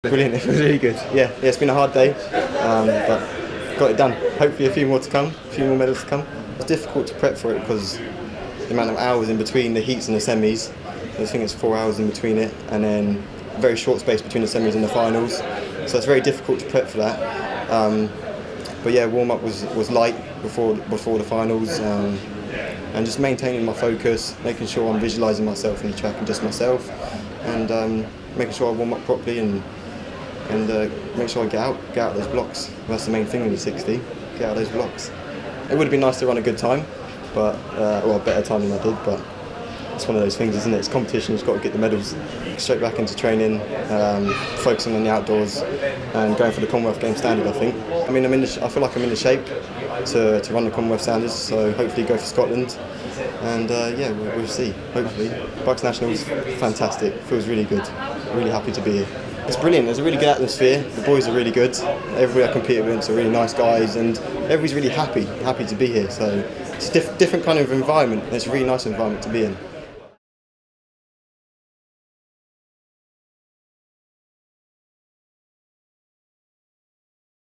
Brilliant, it was really good. Yeah, it's been a hard day, but got it done. Hopefully a few more to come, a few more medals to come. It's difficult to prep for it because the amount of hours in between the heats and the semis. I think it's 4 hours in between it, and then a very short space between the semis and the finals. So it's very difficult to prep for that. But yeah, warm-up was light before the finals, and just maintaining my focus, making sure I'm visualising myself in the track and just myself, and making sure I warm up properly and make sure I get out those blocks. That's the main thing in the 60, get out those blocks. It would have been nice to run a good time, but or a better time than I did, but it's one of those things, isn't it? It's competition, you've got to get the medals. Straight back into training, focusing on the outdoors and going for the Commonwealth Games standard, I think. I mean, I feel like I'm in the shape to run the Commonwealth standards, so hopefully go for Scotland. And yeah, we'll see, hopefully. BUCS Nationals, fantastic, feels really good, really happy to be here. It's brilliant, there's a really good atmosphere, the boys are really good, everybody I compete against are really nice guys, and everybody's really happy to be here, so it's a different kind of environment, and it's a really nice environment to be in.